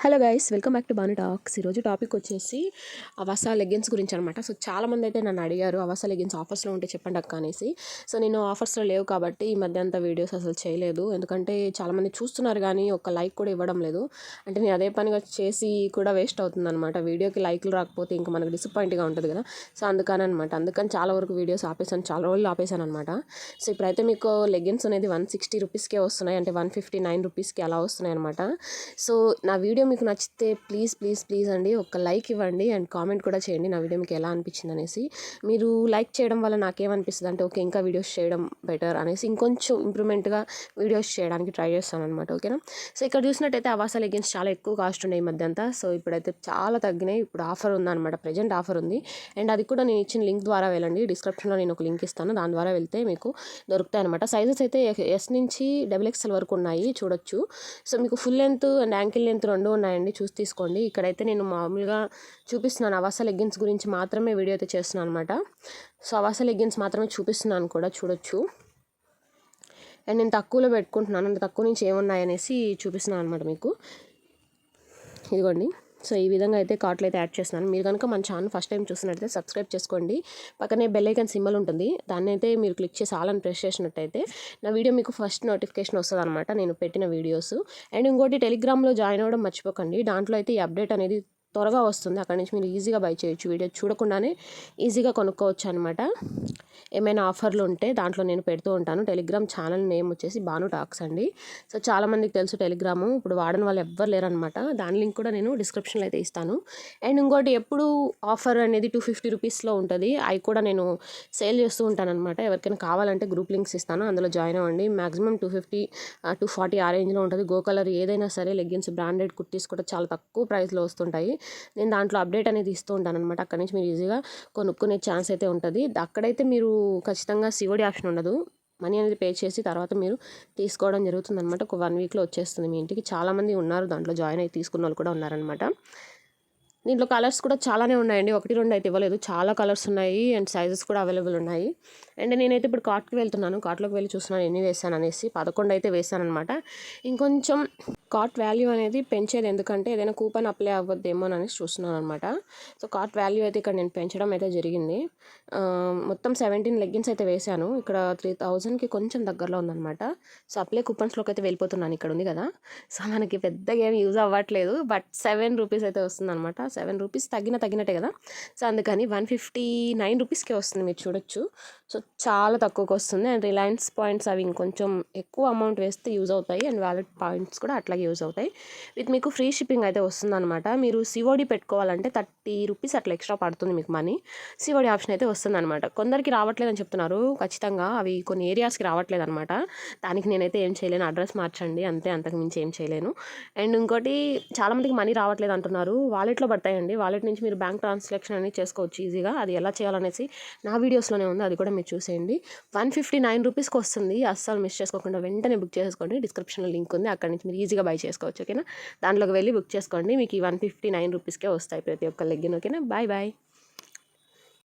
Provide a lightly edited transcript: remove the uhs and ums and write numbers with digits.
Hello guys, welcome back to Banu talks. ఈరోజు topic వచ్చేసి అవసా లెగ్గిన్స్ గురించి అనమాట. సో చాలామంది అయితే నన్ను అడిగారు అవసా లెగ్గిన్స్ ఆఫర్స్లో ఉంటే చెప్పండి అక్క అనేసి. సో నేను ఆఫర్స్లో లేవు కాబట్టి ఈ మధ్య అంతా వీడియోస్ అసలు చేయలేదు. ఎందుకంటే చాలామంది చూస్తున్నారు కానీ ఒక లైక్ కూడా ఇవ్వడం లేదు. అంటే నేను అదే పనిగా చేసి కూడా వేస్ట్ అవుతుంది అనమాట. వీడియోకి లైక్లు రాకపోతే ఇంకా మనకు డిసప్పాయింట్గా ఉంటుంది కదా. సో అందుకని చాలా వరకు వీడియోస్ ఆపేసాను, చాలా రోజులు ఆపేసాను అనమాట. సో ఇప్పుడైతే మీకు లెగ్గిన్స్ అనేది 160 రూపీస్కే వస్తున్నాయి, అంటే 159 రూపీస్కి అలా వస్తున్నాయి అనమాట. సో నా వీడియో మీకు నచ్చితే ప్లీజ్ అండి ఒక లైక్ ఇవ్వండి అండ్ కామెంట్ కూడా చేయండి నా వీడియో మీకు ఎలా అనిపించింది అనేసి. మీరు లైక్ చేయడం వల్ల నాకేమనిపిస్తుంది అంటే ఓకే ఇంకా వీడియోస్ చేయడం బెటర్ అనేసి ఇంకొంచెం ఇంప్రూవ్మెంట్గా వీడియోస్ చేయడానికి ట్రై చేస్తాను అనమాట. ఓకేనా. సో ఇక్కడ చూసినట్టయితే అవాసా లెగ్గిన్స్ చాలా ఎక్కువ కాస్ట్ ఉన్నాయి ఈ మధ్య అంతా. సో ఇప్పుడైతే చాలా తగ్గినాయి. ఇప్పుడు ఆఫర్ ఉందన్నమాట, ప్రజెంట్ ఆఫర్ ఉంది. అండ్ అది కూడా నేను ఇచ్చిన లింక్ ద్వారా వెళ్ళండి, డిస్క్రిప్షన్లో నేను ఒక లింక్ ఇస్తాను, దాని ద్వారా వెళ్తే మీకు దొరుకుతాయి అనమాట. సైజెస్ అయితే ఎస్ నుంచి XXL వరకు ఉన్నాయి, చూడొచ్చు. సో మీకు full length and ankle length రెండు ఉన్నాయండి, చూసి తీసుకోండి. ఇక్కడైతే నేను మామూలుగా చూపిస్తున్నాను అవాసా లెగ్గిన్స్ గురించి మాత్రమే వీడియో అయితే చేస్తున్నాను అనమాట. సో అవాసా లెగ్గిన్స్ మాత్రమే చూపిస్తున్నాను కూడా, చూడొచ్చు. అండ్ నేను తక్కువలో పెట్టుకుంటున్నాను, అంటే తక్కువ నుంచి ఏమున్నాయి అనేసి చూపిస్తున్నాను అనమాట మీకు. ఇదిగోండి. సో ఈ విధంగా అయితే కార్ట్లో అయితే యాడ్ చేస్తున్నాను. మీరు కనుక మన ఛానల్ ఫస్ట్ టైం చూసినట్టయితే సబ్స్క్రైబ్ చేసుకోండి. పక్కనే బెల్ ఐకాన్ సింబల్ ఉంటుంది, దాన్ని అయితే మీరు క్లిక్ చేసి ఆల్ అని ప్రెస్ చేసినట్టయితే నా వీడియో మీకు ఫస్ట్ నోటిఫికేషన్ వస్తుంది అనమాట, నేను పెట్టిన వీడియోస్. అండ్ ఇంకోటి టెలిగ్రామ్లో జాయిన్ అవ్వడం మర్చిపోకండి, దాంట్లో అయితే ఈ అప్డేట్ అనేది త్వరగా వస్తుంది. అక్కడి నుంచి మీరు ఈజీగా బై చేయొచ్చు, వీడియో చూడకుండానే ఈజీగా కొనుక్కోవచ్చు అనమాట. ఏమైనా ఆఫర్లు ఉంటే దాంట్లో నేను పెడుతూ ఉంటాను. టెలిగ్రామ్ ఛానల్ నేమ్ వచ్చేసి బాను టాక్స్ అండి. సో చాలామందికి తెలుసు టెలిగ్రాము, ఇప్పుడు వాడని వాళ్ళు ఎవ్వరు లేరనమాట. దాని లింక్ కూడా నేను డిస్క్రిప్షన్లో అయితే ఇస్తాను. అండ్ ఇంకోటి ఎప్పుడు ఆఫర్ అనేది 250 రూపీస్లో ఉంటుంది, అవి కూడా నేను సేల్ చేస్తూ ఉంటాను అనమాట. ఎవరికైనా కావాలంటే గ్రూప్ లింక్స్ ఇస్తాను, అందులో జాయిన్ అవ్వండి. మ్యాక్సిమం 250 240 ఆ రేంజ్లో ఉంటుంది. గో కలర్ ఏదైనా సరే, లెగ్గిన్స్ బ్రాండెడ్ కుర్తీస్ కూడా చాలా తక్కువ ప్రైస్లో వస్తుంటాయి. నేను దాంట్లో అప్డేట్ అనేది ఇస్తూ ఉంటాను అనమాట. అక్కడి నుంచి మీరు ఈజీగా కొనుక్కునే ఛాన్స్ అయితే ఉంటుంది. అక్కడైతే మీరు ఖచ్చితంగా సిఓడి ఆప్షన్ ఉండదు, మనీ అనేది పే చేసి తర్వాత మీరు తీసుకోవడం జరుగుతుంది అనమాట. ఒక 1 వీక్లో వచ్చేస్తుంది మీ ఇంటికి. చాలామంది ఉన్నారు దాంట్లో జాయిన్ అయ్యి తీసుకున్న వాళ్ళు కూడా ఉన్నారనమాట. దీంట్లో కలర్స్ కూడా చాలానే ఉన్నాయండి, 1-2 అయితే ఇవ్వలేదు, చాలా కలర్స్ ఉన్నాయి అండ్ సైజెస్ కూడా అవైలబుల్ ఉన్నాయి. అండ్ నేనైతే ఇప్పుడు కార్ట్కి వెళ్తున్నాను, కార్ట్లోకి వెళ్ళి చూస్తున్నాను ఎన్ని వేసాను అనేసి. 11 అయితే వేసాను అనమాట. ఇంకొంచెం కార్ట్ వాల్యూ అనేది పెంచేది, ఎందుకంటే ఏదైనా కూపన్ అప్లై అవ్వద్దేమో అనేసి చూస్తున్నాను అనమాట. సో కార్ట్ వాల్యూ అయితే ఇక్కడ నేను పెంచడం అయితే జరిగింది. మొత్తం 17 లెగ్గిన్స్ అయితే వేసాను. ఇక్కడ 3000కి కొంచెం దగ్గరలో ఉందన్నమాట. సో అప్లై కూపన్స్లోకి అయితే వెళ్ళిపోతున్నాను, ఇక్కడ ఉంది కదా. సో మనకి పెద్దగా ఏమి యూజ్ అవ్వట్లేదు, బట్ 7 రూపీస్ అయితే వస్తుంది అనమాట. 7 రూపీస్ తగ్గినట్టే కదా. సో అందుకని 159 రూపీస్కే వస్తుంది, మీరు చూడొచ్చు. సో చాలా తక్కువకి వస్తుంది. అండ్ రిలయన్స్ పాయింట్స్ అవి ఇంకొంచెం ఎక్కువ అమౌంట్ వేస్తే యూజ్ అవుతాయి, అండ్ వ్యాలెట్ పాయింట్స్ కూడా అట్లాగే యూజ్ అవుతాయి. మీకు ఫ్రీ షిప్పింగ్ అయితే వస్తుంది అనమాట. మీరు సిఓడి పెట్టుకోవాలంటే 30 రూపీస్ అట్లా ఎక్స్ట్రా పడుతుంది మీకు మనీ. సిఓడి ఆప్షన్ అయితే వస్తుంది అనమాట. కొందరికి రావట్లేదని చెప్తున్నారు, ఖచ్చితంగా అవి కొన్ని ఏరియాస్కి రావట్లేదు అనమాట. దానికి నేనైతే ఏం చేయలేను, అడ్రస్ మార్చండి అంతే, అంతకు మించి ఏం చేయలేను. అండ్ ఇంకోటి చాలామందికి మనీ రావట్లేదు అంటున్నారు, వాలెట్లో పడతాయండి. వాలెట్ నుంచి మీరు బ్యాంక్ ట్రాన్సాక్షన్ అనేది చేసుకోవచ్చు ఈజీగా. అది ఎలా చేయాలనేసి నా వీడియోస్లోనే ఉంది, అది కూడా మీరు చూసేయండి. 159 రూపీస్కి వస్తుంది, అస్సలు మిస్ చేసుకోకుండా వెంటనే బుక్ చేసుకోండి. డిస్క్రిప్షన్లో లింక్ ఉంది, అక్కడ నుంచి మీరు ఈజీగా బై చేసుకోవచ్చు. ఓకేనా. దాంట్లోకి వెళ్ళి బుక్ చేసుకోండి, మీకు ఈ 159 రూపీస్కే వస్తాయి ప్రతి ఒక్క లెగ్గిన్. ఓకేనా. బాయ్.